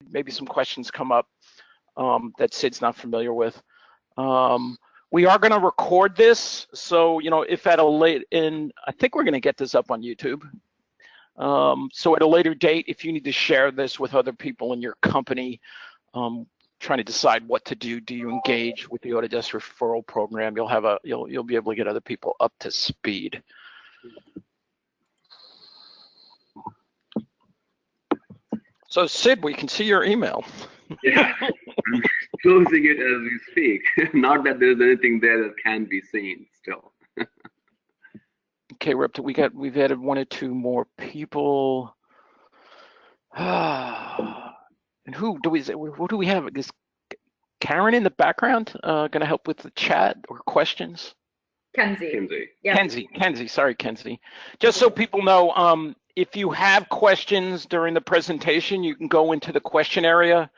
maybe some questions come up that Sid's not familiar with. We are going to record this, so if at a I think we're going to get this up on YouTube. So at a later date, if you need to share this with other people in your company, trying to decide what to do, do you engage with the Autodesk Referral program? You'll be able to get other people up to speed. So Sid, we can see your email. Yeah, I'm closing it as we speak. Not that there's anything there that can be seen still. Okay, we're up to, we've added 1 or 2 more people. And who do we have? Is Karen in the background going to help with the chat or questions? Kenzie. Yeah. Kenzie. Sorry, Kenzie. Just so people know, if you have questions during the presentation, you can go into the question area,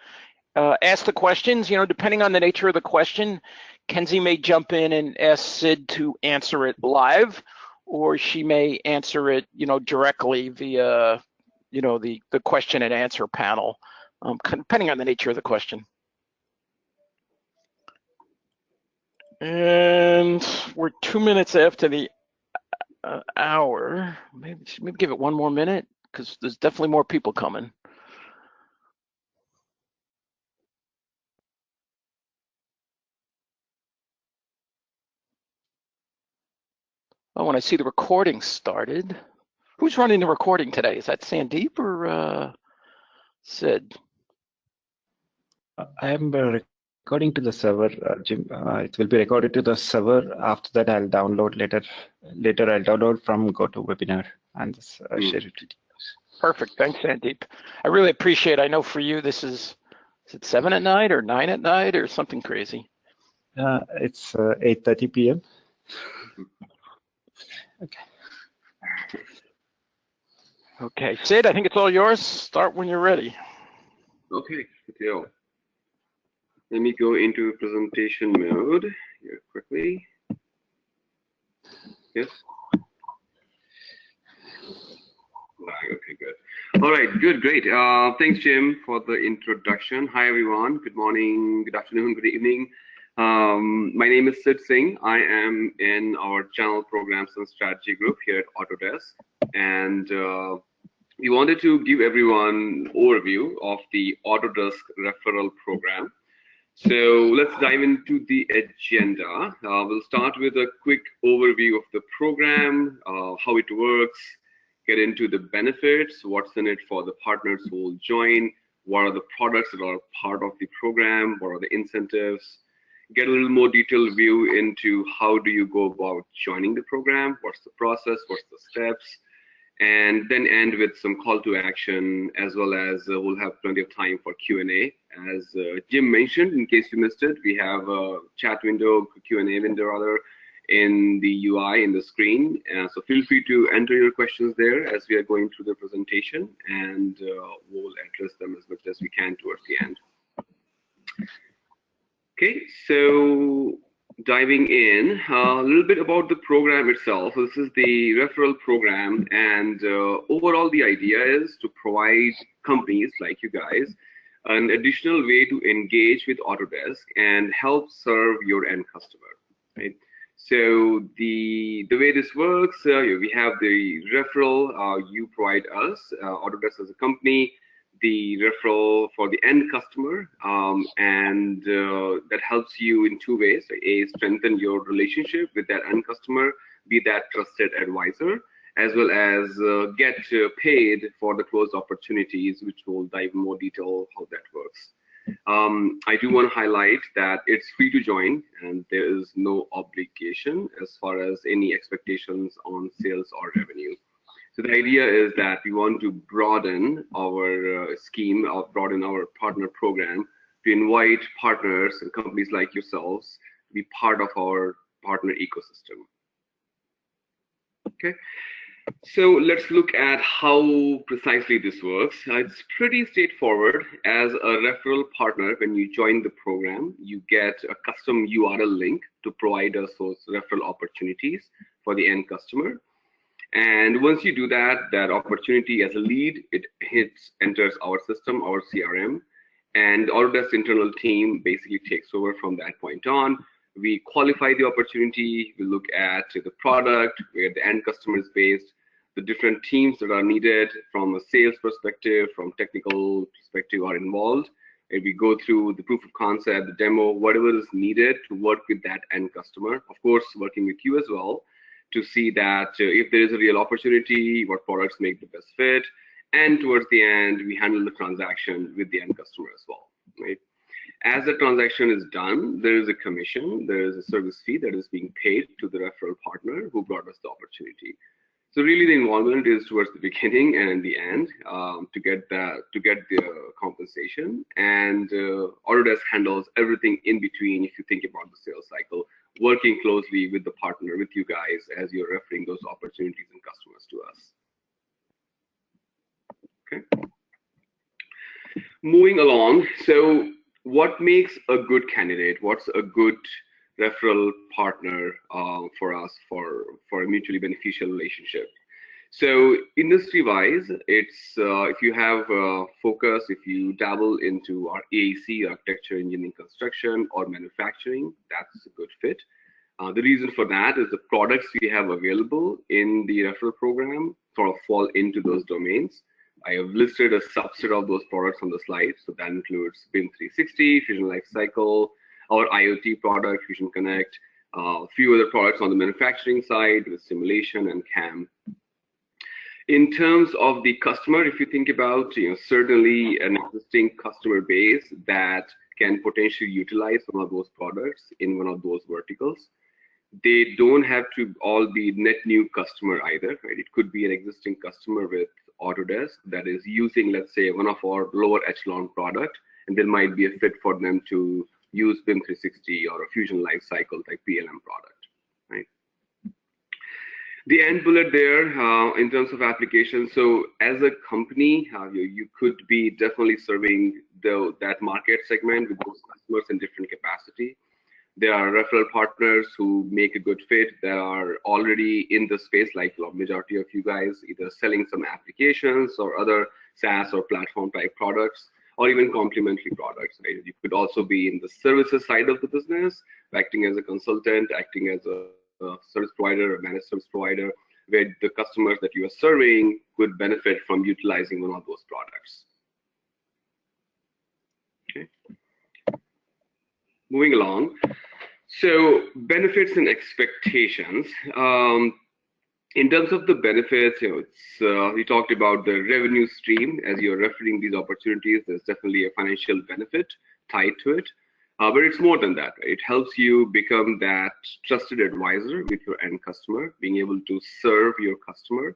ask the questions. Depending on the nature of the question, Kenzie may jump in and ask Sid to answer it live, or she may answer it, directly via, the question and answer panel, depending on the nature of the question. And we're 2 minutes after the hour. Maybe give it 1 more minute, because there's definitely more people coming. Oh, when I see the recording started. Who's running the recording today? Is that Sandeep or Sid? I am recording to the server, Jim. It will be recorded to the server. After that, I'll download later. Later, I'll download from GoToWebinar and share it with you. Perfect. Thanks, Sandeep. I really appreciate it. I know for you, is it 7 at night or 9 at night or something crazy? It's 8:30 p.m. Okay. Okay, Sid, I think it's all yours. Start when you're ready. Okay, good deal. Let me go into presentation mode here quickly. Yes. Okay, good. All right, great. Thanks, Jim, for the introduction. Hi, everyone. Good morning, good afternoon, good evening. My name is Sid Singh. I am in our channel programs and strategy group here at Autodesk, and we wanted to give everyone an overview of the Autodesk Referral program. So let's dive into the agenda. We'll start with a quick overview of the program, how it works, get into the benefits, what's in it for the partners who will join, what are the products that are part of the program, what are the incentives, get a little more detailed view into how do you go about joining the program, what's the process, what's the steps, and then end with some call to action, as well as we'll have plenty of time for Q&A. As Jim mentioned, in case you missed it, we have a chat window, Q&A window rather, in the UI, in the screen. So feel free to enter your questions there as we are going through the presentation, and we'll address them as much as we can towards the end. Okay, so diving in, a little bit about the program itself. This is the referral program, and overall the idea is to provide companies like you guys an additional way to engage with Autodesk and help serve your end customer, right? So the way this works, we have the referral, you provide us, Autodesk as a company, the referral for the end customer, and that helps you in 2 ways. A, strengthen your relationship with that end customer, be that trusted advisor, as well as get paid for the closed opportunities, which will dive in more detail how that works. I do want to highlight that it's free to join, and there is no obligation as far as any expectations on sales or revenue. So the idea is that we want to broaden our scheme, broaden our partner program to invite partners and companies like yourselves to be part of our partner ecosystem. Okay, so let's look at how precisely this works. It's pretty straightforward. As a referral partner, when you join the program, you get a custom URL link to provide us those referral opportunities for the end customer. And once you do that, that opportunity as a lead, it enters our system, our CRM, And Autodesk internal team basically takes over from that point on. We qualify the opportunity, we look at the product, where the end customer is based, the different teams that are needed from a sales perspective, from technical perspective are involved. And we go through the proof of concept, the demo, whatever is needed to work with that end customer. Of course, working with you as well to see that if there is a real opportunity, what products make the best fit. And towards the end, we handle the transaction with the end customer as well, right? As the transaction is done, there is a commission, there is a service fee that is being paid to the referral partner who brought us the opportunity. So really the involvement is towards the beginning and the end to get the compensation, and Autodesk handles everything in between. If you think about the sales cycle, working closely with the partner, with you guys as you're referring those opportunities and customers to us. Okay. Moving along. So what makes a good candidate? What's a good referral partner for us for a mutually beneficial relationship? So industry-wise, it's if you have focus, if you dabble into our AEC, architecture, engineering, construction, or manufacturing, that's a good fit. The reason for that is the products we have available in the referral program sort of fall into those domains. I have listed a subset of those products on the slide. So that includes BIM 360, Fusion Lifecycle, our IoT product, Fusion Connect, a few other products on the manufacturing side with simulation and CAM. In terms of the customer, if you think about, certainly an existing customer base that can potentially utilize some of those products in one of those verticals. They don't have to all be net new customer either, right? It could be an existing customer with Autodesk that is using, let's say, one of our lower echelon product, and there might be a fit for them to use BIM 360 or a Fusion Lifecycle type PLM product, right? The end bullet there in terms of applications. So as a company, you could be definitely serving that market segment with those customers in different capacity. There are referral partners who make a good fit that are already in the space, like the majority of you guys, either selling some applications or other SaaS or platform type products, or even complementary products, right? You could also be in the services side of the business, acting as a consultant, acting as a service provider or managed service provider, where the customers that you are serving could benefit from utilizing one of those products. Okay. Moving along. So benefits and expectations. In terms of the benefits, we talked about the revenue stream. As you're referring these opportunities, there's definitely a financial benefit tied to it. But it's more than that. It helps you become that trusted advisor with your end customer, being able to serve your customer.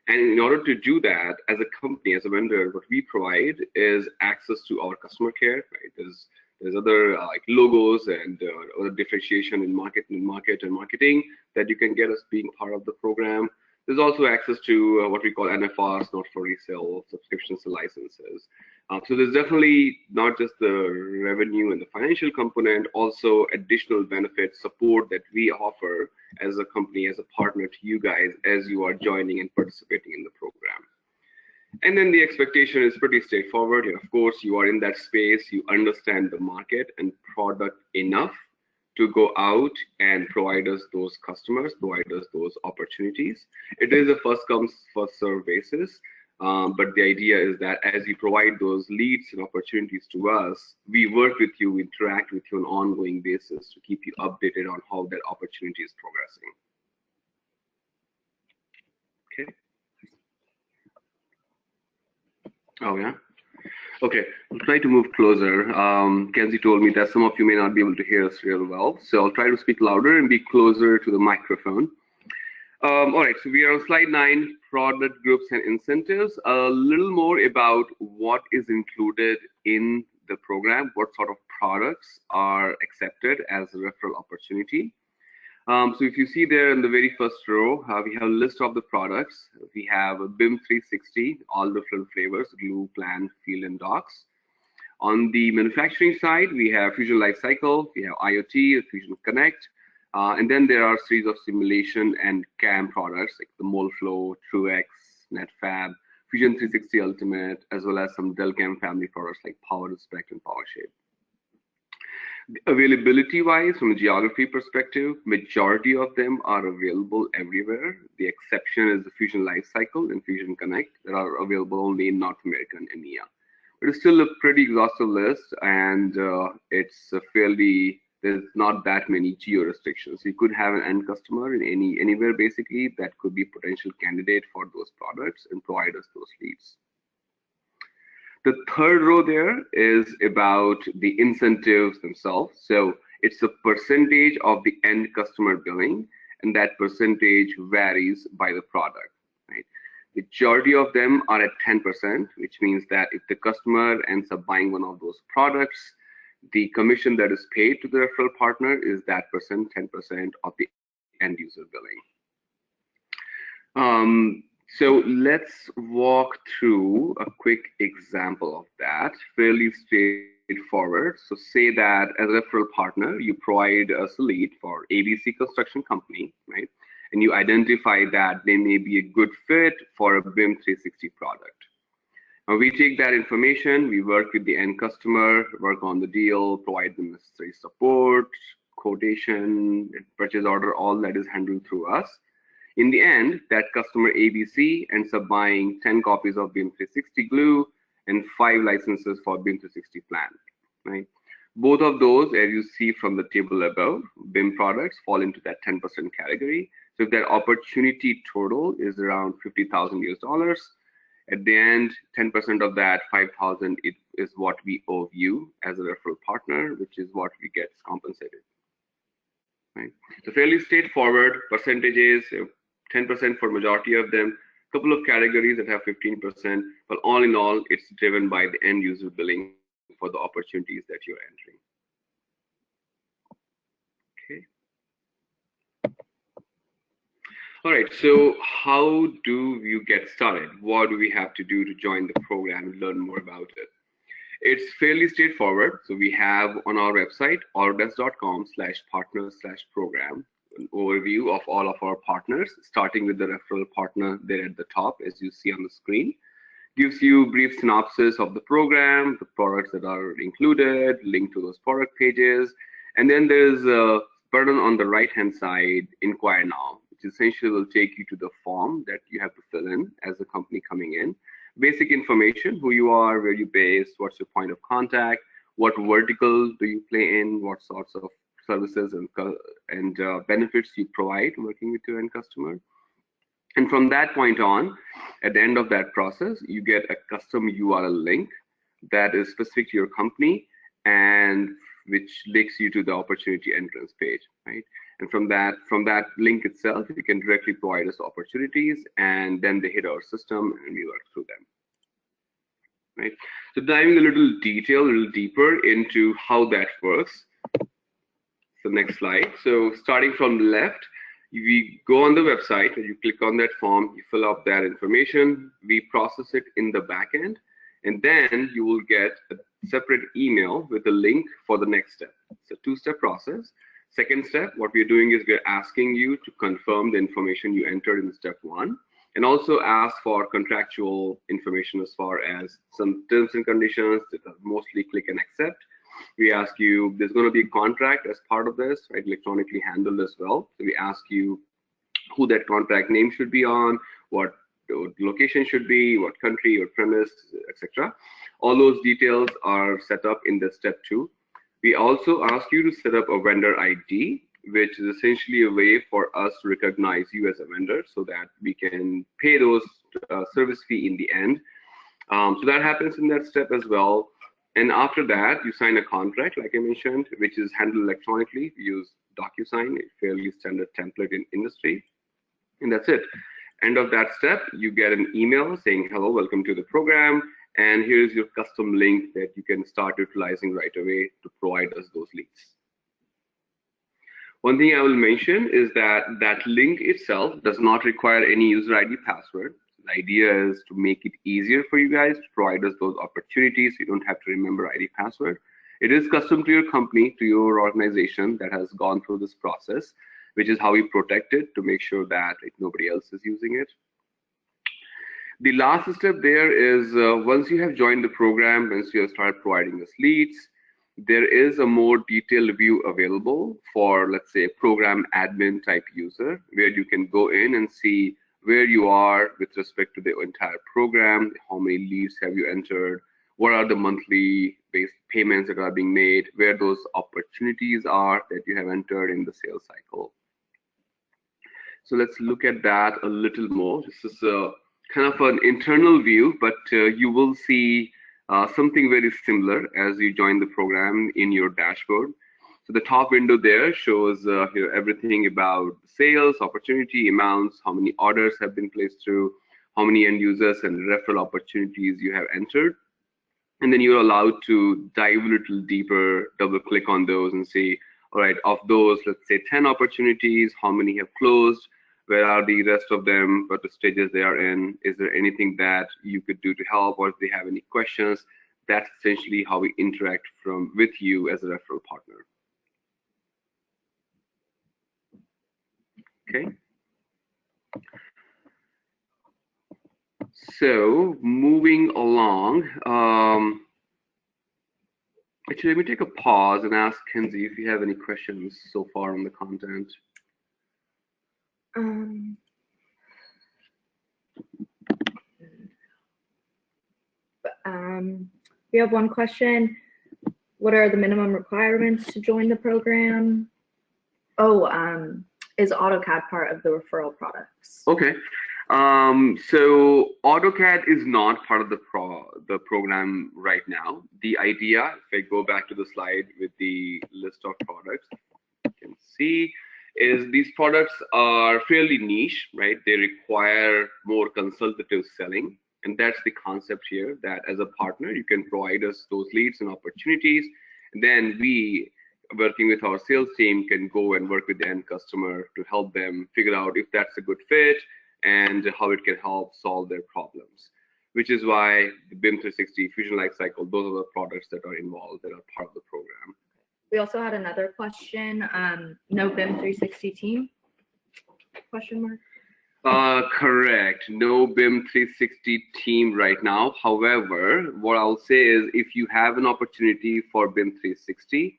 And in order to do that, as a company, as a vendor, what we provide is access to our customer care, right? There's other like logos and other differentiation in market and marketing that you can get us being part of the program. There's also access to what we call NFRs, not for resale, subscriptions to licenses. So there's definitely not just the revenue and the financial component, also additional benefit support that we offer as a company, as a partner to you guys as you are joining and participating in the program. And then the expectation is pretty straightforward. Of course, you are in that space, you understand the market and product enough to go out and provide us those customers, provide us those opportunities. It is a first come, first serve basis. But the idea is that as you provide those leads and opportunities to us, we work with you, interact with you on an ongoing basis to keep you updated on how that opportunity is progressing. Okay. Oh, yeah. Okay, I'll try to move closer. Kenzie told me that some of you may not be able to hear us real well, so I'll try to speak louder and be closer to the microphone. All right, so we are on slide 9, product groups and incentives. A little more about what is included in the program, what sort of products are accepted as a referral opportunity. So if you see there in the very first row, we have a list of the products. We have a BIM 360, all different flavors, glue, plan, field, and docs. On the manufacturing side, we have Fusion Lifecycle, we have IoT, Fusion Connect, and then there are a series of simulation and CAM products like the MoldFlow, TrueX, NetFab, Fusion 360 Ultimate, as well as some Delcam family products like PowerRespect and PowerShape. Availability-wise, from a geography perspective, majority of them are available everywhere. The exception is the Fusion Lifecycle and Fusion Connect that are available only in North America and EMEA. But it's still a pretty exhaustive list, and it's there's not that many geo restrictions. You could have an end customer in anywhere basically that could be potential candidate for those products and provide us those leads. The third row there is about the incentives themselves. So it's the percentage of the end customer billing, and that percentage varies by the product, right? The majority of them are at 10%, which means that if the customer ends up buying one of those products, the commission that is paid to the referral partner is that percent, 10% of the end user billing. So let's walk through a quick example of that, fairly straightforward. So say that as a referral partner, you provide us a lead for ABC Construction Company, right? And you identify that they may be a good fit for a BIM 360 product. Now we take that information, we work with the end customer, work on the deal, provide them necessary support, quotation, purchase order, all that is handled through us. In the end, that customer ABC ends up buying 10 copies of BIM 360 glue and 5 licenses for BIM 360 plan, right? Both of those, as you see from the table above, BIM products fall into that 10% category. So if that opportunity total is around $50,000 US, at the end, 10% of that 5,000 is what we owe you as a referral partner, which is what we get compensated. Right? So fairly straightforward percentages, 10% for majority of them, a couple of categories that have 15%, but all in all, it's driven by the end user billing for the opportunities that you're entering. Okay. All right, so how do you get started? What do we have to do to join the program and learn more about it? It's fairly straightforward. So we have on our website, autodesk.com/partners/program, an overview of all of our partners, starting with the referral partner there at the top, as you see on the screen. Gives you a brief synopsis of the program, the products that are included, link to those product pages. And then there's a button on the right-hand side, Inquire Now, which essentially will take you to the form that you have to fill in as a company coming in. Basic information, who you are, where you're based, what's your point of contact, what vertical do you play in, what sorts of services and benefits you provide working with your end customer. And from that point on, at the end of that process, you get a custom URL link that is specific to your company and which links you to the opportunity entrance page, right? And from that link itself, you can directly provide us opportunities, and then they hit our system and we work through them, right? So diving a little deeper into how that works. So next slide. So starting from the left, we go on the website and you click on that form, you fill up that information, we process it in the back end, and then you will get a separate email with a link for the next step. It's a two-step process. Second step, what we're doing is we're asking you to confirm the information you entered in step 1, and also ask for contractual information as far as some terms and conditions that are mostly click and accept. We ask you, there's going to be a contract as part of this, right, electronically handled as well. So we ask you who that contract name should be on, what location should be, what country or premise, etc. All those details are set up in the step 2. We also ask you to set up a vendor ID, which is essentially a way for us to recognize you as a vendor so that we can pay those service fee in the end. So that happens in that step as well. And after that, you sign a contract, like I mentioned, which is handled electronically. We use DocuSign, a fairly standard template in industry. And that's it. End of that step, you get an email saying, hello, welcome to the program. And here's your custom link that you can start utilizing right away to provide us those leads. One thing I will mention is that that link itself does not require any user ID password. The idea is to make it easier for you guys to provide us those opportunities. You don't have to remember ID password. It is custom to your company, to your organization that has gone through this process, which is how we protect it to make sure that nobody else is using it. The last step there is once you have joined the program, once you have started providing us leads, there is a more detailed view available for, let's say, a program admin type user, where you can go in and see where you are with respect to the entire program, how many leads have you entered, what are the monthly based payments that are being made, where those opportunities are that you have entered in the sales cycle. So let's look at that a little more. This is kind of an internal view, but you will see something very similar as you join the program in your dashboard. So the top window there shows everything about sales, opportunity, amounts, how many orders have been placed through, how many end users and referral opportunities you have entered. And then you're allowed to dive a little deeper, double click on those and see, all right, of those, let's say 10 opportunities, how many have closed? Where are the rest of them? What the stages they are in? Is there anything that you could do to help, or if they have any questions? That's essentially how we interact with you as a referral partner. Okay. So moving along, actually, let me take a pause and ask Kenzie if you have any questions so far on the content. We have one question. What are the minimum requirements to join the program? Oh, is AutoCAD part of the referral products? Okay. So AutoCAD is not part of the program right now. The idea, if I go back to the slide with the list of products, you can see is these products are fairly niche, right? They require more consultative selling. And that's the concept here, that as a partner, you can provide us those leads and opportunities. And then we, working with our sales team, can go and work with the end customer to help them figure out if that's a good fit and how it can help solve their problems. Which is why the BIM 360, Fusion Lifecycle, those are the products that are involved, that are part of the program. We also had another question. No BIM 360 team? Question mark. Correct. No BIM 360 team right now. However, what I'll say is if you have an opportunity for BIM 360,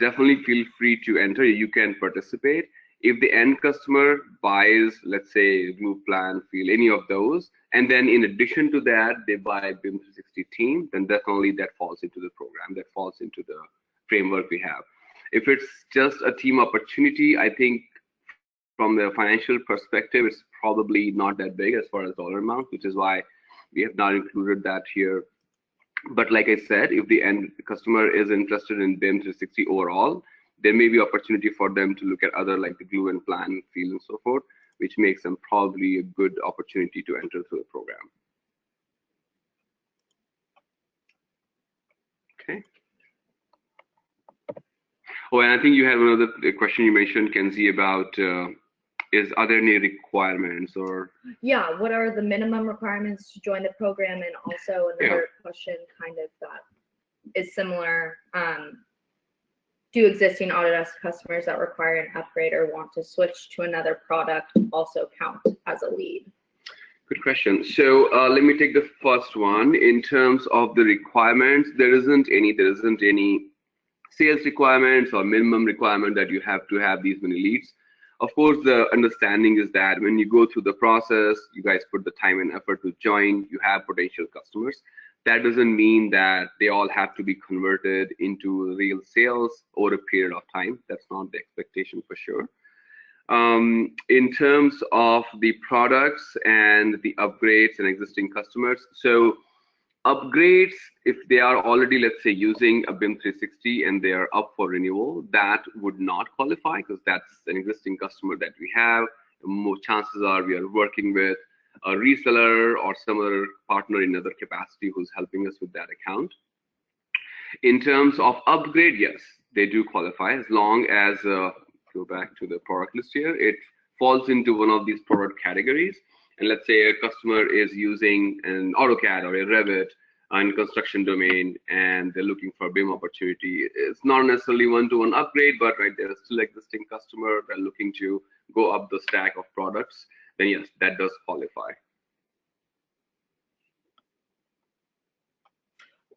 definitely feel free to enter. You can participate. If the end customer buys, let's say, roof plan, field, any of those, and then in addition to that, they buy BIM 360 team, then definitely that falls into the program, that falls into the framework we have. If it's just a team opportunity, I think from the financial perspective, it's probably not that big as far as dollar amount, which is why we have not included that here. But like I said, if the end customer is interested in BIM 360 overall, there may be opportunity for them to look at other like the glue and plan, field, and so forth, which makes them probably a good opportunity to enter through the program. Okay. Oh, and I think you had another question you mentioned, Kenzie, about are there any requirements or? Yeah, what are the minimum requirements to join the program? And also another question kind of that is similar. Do existing Autodesk customers that require an upgrade or want to switch to another product also count as a lead? Good question. So let me take the first one. In terms of the requirements, there isn't any sales requirements or minimum requirement that you have to have these many leads. Of course, the understanding is that when you go through the process, you guys put the time and effort to join, you have potential customers. That doesn't mean that they all have to be converted into real sales over a period of time. That's not the expectation for sure. In terms of the products and the upgrades and existing customers, so upgrades, if they are already, let's say, using a BIM 360 and they are up for renewal, that would not qualify because that's an existing customer that we have. More chances are we are working with a reseller or some other partner in other capacity who's helping us with that account. In terms of upgrade, yes, they do qualify as long as, go back to the product list here, it falls into one of these product categories. And let's say a customer is using an AutoCAD or a Revit in construction domain and they're looking for a BIM opportunity. It's not necessarily one-to-one upgrade, but right, they're still existing customer, they're looking to go up the stack of products, then yes, that does qualify.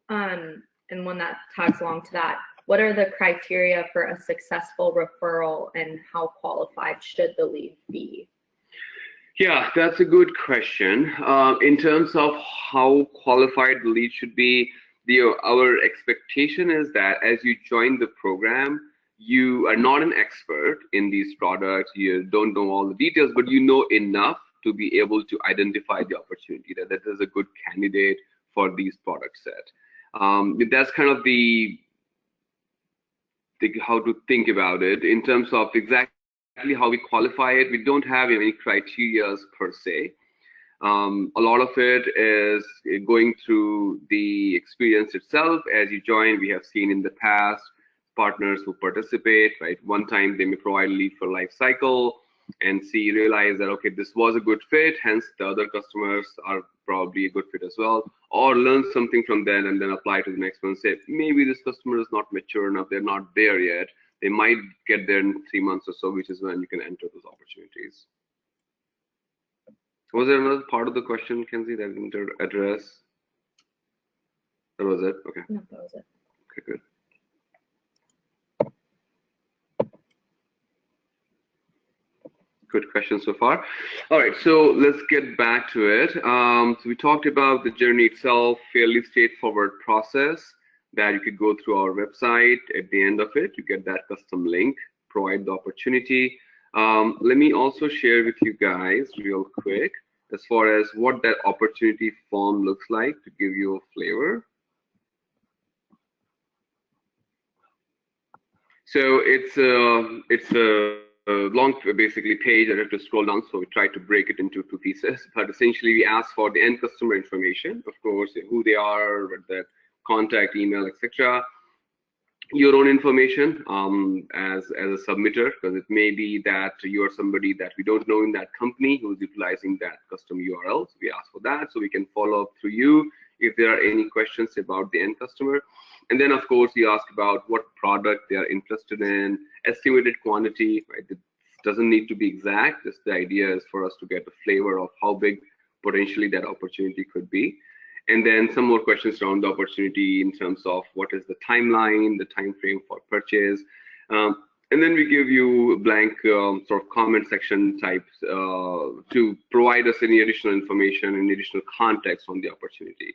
and one that tags along to that. What are the criteria for a successful referral, and how qualified should the lead be? Yeah, that's a good question. In terms of how qualified the lead should be, our expectation is that as you join the program, you are not an expert in these products, you don't know all the details, but you know enough to be able to identify the opportunity that is a good candidate for these product set. That's kind of how to think about it. In terms of exactly how we qualify it, we don't have any criteria per se. A lot of it is going through the experience itself. As you join, we have seen in the past partners who participate, right? One time they may provide a lead for life cycle and realize that, okay, this was a good fit, hence the other customers are probably a good fit as well, or learn something from them and then apply to the next one. Say, maybe this customer is not mature enough, they're not there yet. They might get there in 3 months or so, which is when you can enter those opportunities. Was there another part of the question, Kenzie, that I didn't address? That was it? Okay. No, that was it. Okay, good. Good question so far. All right, so let's get back to it. So we talked about the journey itself, fairly straightforward process that you could go through our website. At the end of it, you get that custom link, provide the opportunity. Let me also share with you guys real quick as far as what that opportunity form looks like to give you a flavor. So it's a long, basically, page that I have to scroll down, so we try to break it into 2 pieces. But essentially, we ask for the end customer information, of course, who they are, what their contact, email, etc. Your own information as a submitter, because it may be that you're somebody that we don't know in that company who's utilizing that custom URL. So we ask for that, so we can follow up through you if there are any questions about the end customer. And then, of course, we ask about what product they are interested in, estimated quantity, right? It doesn't need to be exact. Just the idea is for us to get a flavor of how big potentially that opportunity could be. And then some more questions around the opportunity in terms of what is the timeline, the time frame for purchase. And then we give you a blank sort of comment section types to provide us any additional information and additional context on the opportunity.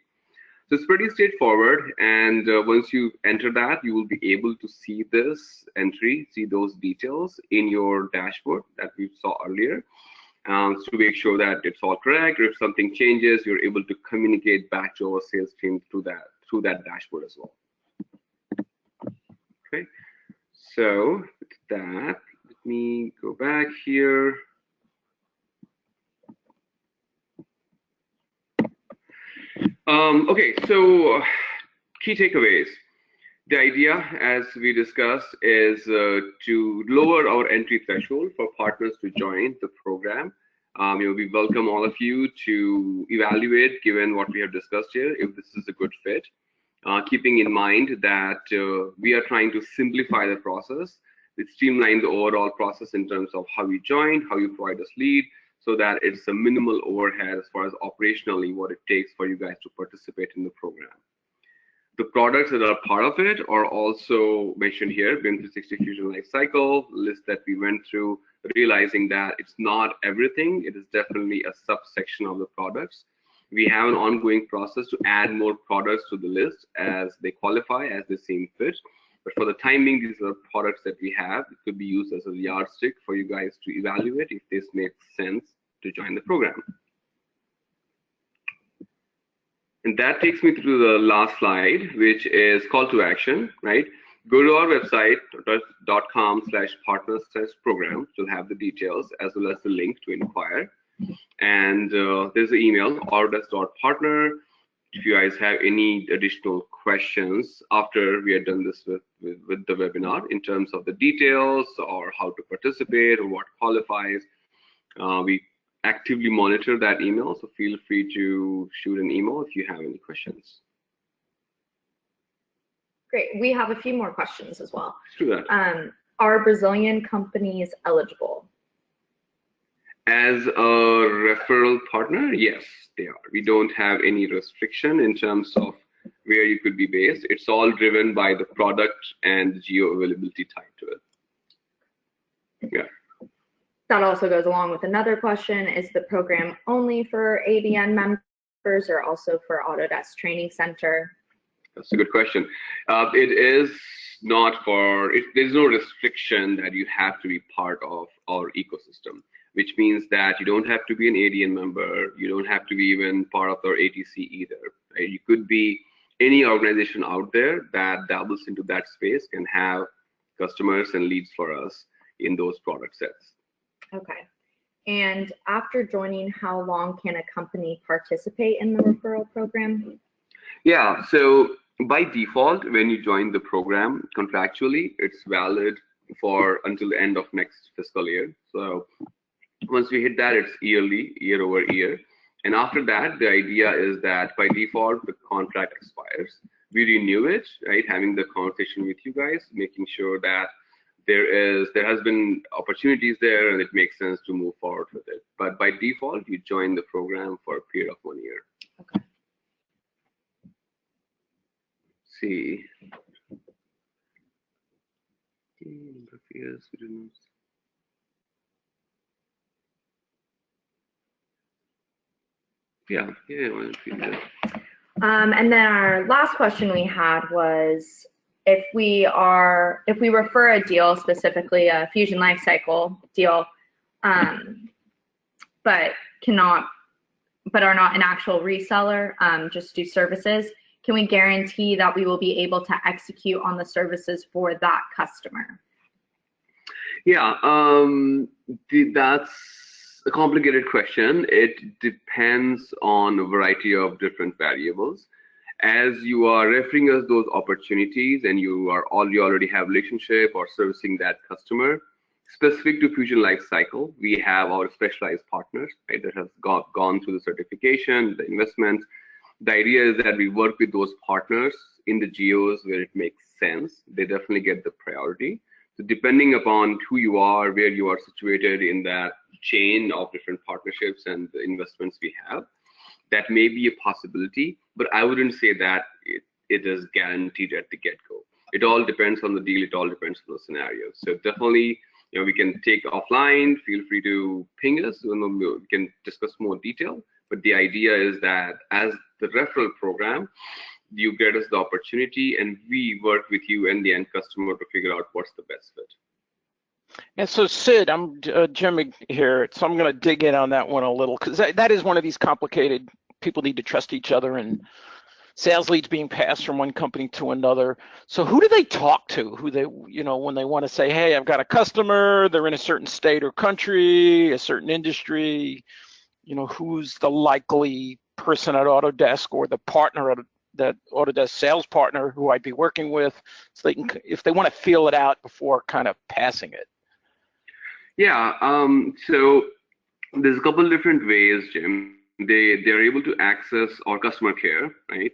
So it's pretty straightforward, and once you enter that, you will be able to see this entry, see those details in your dashboard that we saw earlier, to make sure that it's all correct. Or if something changes, you're able to communicate back to our sales team through that dashboard as well. Okay, so with that, let me go back here. Okay, so key takeaways. The idea, as we discussed, is to lower our entry threshold for partners to join the program. We welcome all of you to evaluate, given what we have discussed here, if this is a good fit. Keeping in mind that we are trying to simplify the process, streamline the overall process in terms of how you join, how you provide us lead, so that it's a minimal overhead as far as operationally what it takes for you guys to participate in the program. The products that are part of it are also mentioned here, BIM 360 Fusion Lifecycle list that we went through, realizing that it's not everything, it is definitely a subsection of the products. We have an ongoing process to add more products to the list as they qualify, as they seem fit. But for the time being, these are products that we have. It could be used as a yardstick for you guys to evaluate if this makes sense to join the program. And that takes me through the last slide, which is call to action, right? Go to our website, .com/partners/program, to have the details as well as the link to inquire. And there's the email, autodesk.partner. If you guys have any additional questions after we are done this with the webinar in terms of the details or how to participate or what qualifies, we actively monitor that email, so feel free to shoot an email if you have any questions. Great. We have a few more questions as well. Let's do that. Are Brazilian companies eligible? As a referral partner, yes, they are. We don't have any restriction in terms of where you could be based. It's all driven by the product and the geo availability tied to it. Yeah. That also goes along with another question. Is the program only for ABN members or also for Autodesk Training Center? That's a good question. It is not for, there's no restriction that you have to be part of our ecosystem, which means that you don't have to be an ADN member. You don't have to be even part of our ATC either. Right? You could be any organization out there that dabbles into that space and have customers and leads for us in those product sets. Okay. And after joining, how long can a company participate in the referral program? Yeah, so by default, when you join the program contractually, it's valid for until the end of next fiscal year. So once we hit that, it's yearly, year over year. And after that, the idea is that by default, the contract expires. We renew it, right? Having the conversation with you guys, making sure that there has been opportunities there and it makes sense to move forward with it. But by default, you join the program for a period of 1 year. Okay. See. Yeah. And then our last question we had was, if we refer a deal, specifically a Fusion Lifecycle deal, but are not an actual reseller, just do services, can we guarantee that we will be able to execute on the services for that customer? Yeah, that's a complicated question. It depends on a variety of different variables. As you are referring us those opportunities and you already have relationship or servicing that customer, specific to Fusion Lifecycle, we have our specialized partners, right, that have gone through the certification, the investment. The idea is that we work with those partners in the geos where it makes sense. They definitely get the priority. So depending upon who you are, where you are situated in that chain of different partnerships and the investments we have, that may be a possibility, but I wouldn't say that it is guaranteed at the get-go. It all depends on the deal. It all depends on the scenario. So definitely, we can take offline. Feel free to ping us. We can discuss more detail. But the idea is that as the referral program, you get us the opportunity and we work with you and the end customer to figure out what's the best fit. And so Sid, I'm Jim here, so I'm going to dig in on that one a little, because that is one of these complicated, people need to trust each other and sales leads being passed from one company to another. So who do they talk to? Who they, when they want to say, hey, I've got a customer, they're in a certain state or country, a certain industry, who's the likely person at Autodesk or the partner at that Autodesk sales partner who I'd be working with, so they can, if they want to feel it out before kind of passing it. Yeah, so there's a couple different ways, Jim. They're able to access our customer care, right,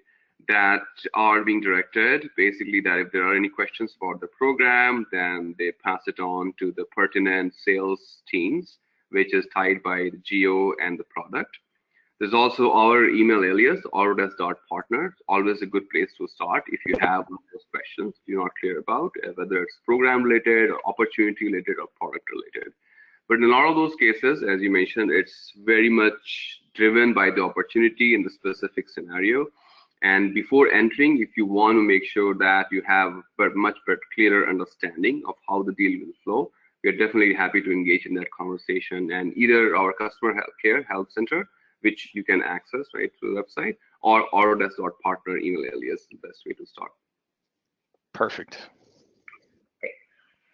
that are being directed. Basically, that if there are any questions about the program, then they pass it on to the pertinent sales teams, which is tied by the geo and the product. There's also our email alias, autodesk.partner. Always a good place to start if you have those questions you're not clear about, whether it's program related or opportunity related or product related. But in a lot of those cases, as you mentioned, it's very much driven by the opportunity in the specific scenario. And before entering, if you want to make sure that you have a much better, clearer understanding of how the deal will flow, we are definitely happy to engage in that conversation. And either our customer care help center, which you can access right through the website, or Autodesk.partner email alias is the best way to start. Perfect. Great.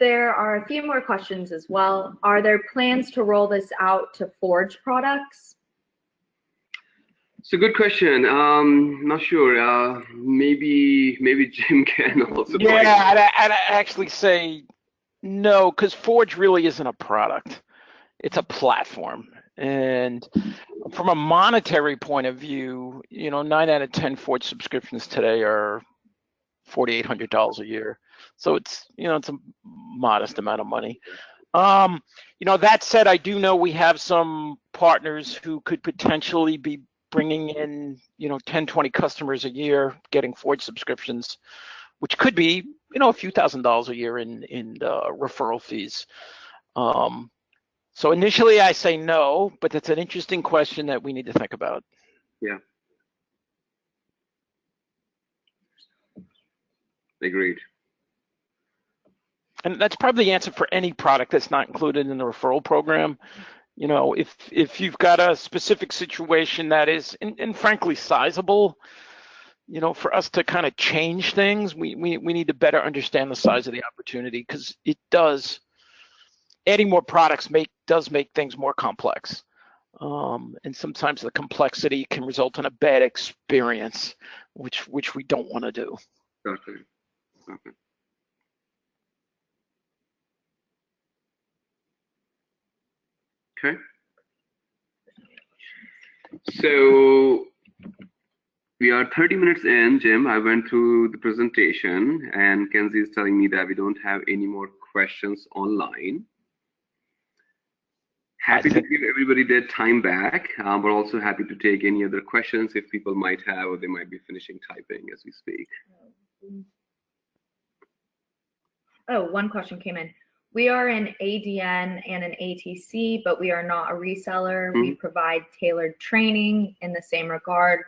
There are a few more questions as well. Are there plans to roll this out to Forge products? It's a good question. Not sure. Maybe Jim can also. Yeah, I'd actually say no, because Forge really isn't a product. It's a platform. And from a monetary point of view, 9 out of 10 Forge subscriptions today are $4,800 a year. So it's, it's a modest amount of money. That said, I do know we have some partners who could potentially be bringing in, 10, 20 customers a year, getting Forge subscriptions, which could be, a few $1,000s a year in referral fees. So initially I say no, but that's an interesting question that we need to think about. Yeah. Agreed. And that's probably the answer for any product that's not included in the referral program. If you've got a specific situation that is, and frankly, sizable, for us to kind of change things, we need to better understand the size of the opportunity, because adding more products does make things more complex. And sometimes the complexity can result in a bad experience, which we don't want to do. Okay. Okay. So we are 30 minutes in, Jim. I went through the presentation, and Kenzie is telling me that we don't have any more questions online. Happy to give everybody their time back, but also happy to take any other questions if people might have, or they might be finishing typing as we speak. Oh, one question came in. We are an ADN and an ATC, but we are not a reseller. Mm-hmm. We provide tailored training in the same regard.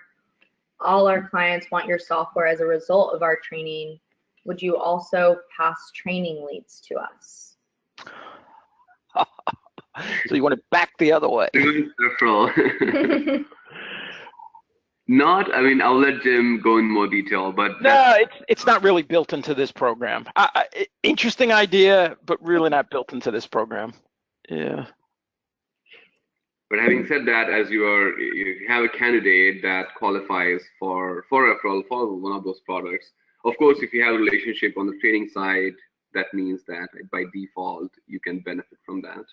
All our clients want your software as a result of our training. Would you also pass training leads to us? So you want it back the other way. Referral. I'll let Jim go in more detail, but no, it's not really built into this program. Interesting idea, but really not built into this program. Yeah. But having said that, as you have a candidate that qualifies for referral for one of those products, of course, if you have a relationship on the training side, that means that by default you can benefit from that.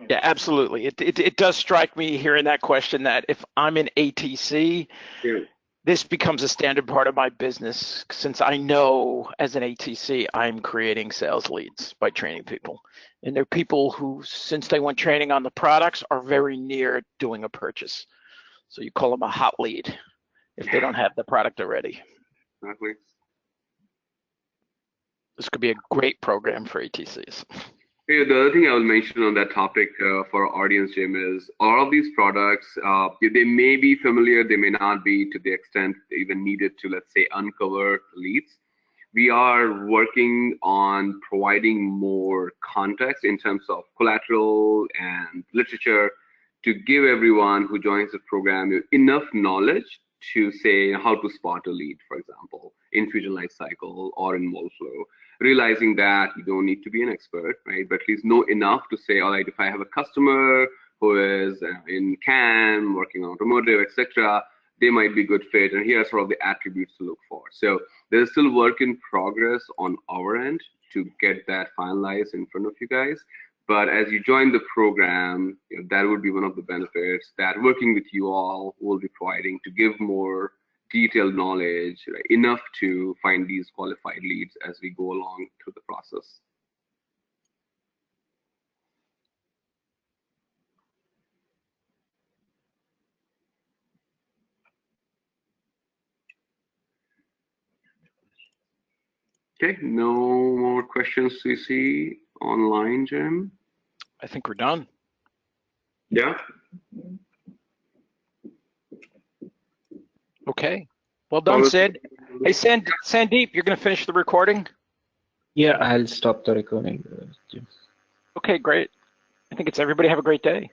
Yeah, absolutely. It does strike me hearing that question that if I'm in ATC, yeah, this becomes a standard part of my business, since I know as an ATC, I'm creating sales leads by training people. And they're people who, since they want training on the products, are very near doing a purchase. So you call them a hot lead if they don't have the product already. Exactly. This could be a great program for ATCs. The other thing I will mention on that topic for our audience, Jim, is all of these products, they may be familiar, they may not be to the extent even needed to, let's say, uncover leads. We are working on providing more context in terms of collateral and literature to give everyone who joins the program enough knowledge to say how to spot a lead, for example, in Fusion Lifecycle or in Moleflow. Realizing that you don't need to be an expert, right? But at least know enough to say, all right, if I have a customer who is in CAM, working on automotive, etc., they might be a good fit, and here are sort of the attributes to look for. So there's still work in progress on our end to get that finalized in front of you guys. But as you join the program, that would be one of the benefits that working with you all will be providing to give more detailed knowledge, right, enough to find these qualified leads as we go along through the process. Okay, no more questions we see online, Jim? I think we're done. Yeah. Okay. Well done, Sid. Hey, Sandeep, you're going to finish the recording? Yeah, I'll stop the recording, Jim. Okay, great. I think it's everybody have a great day.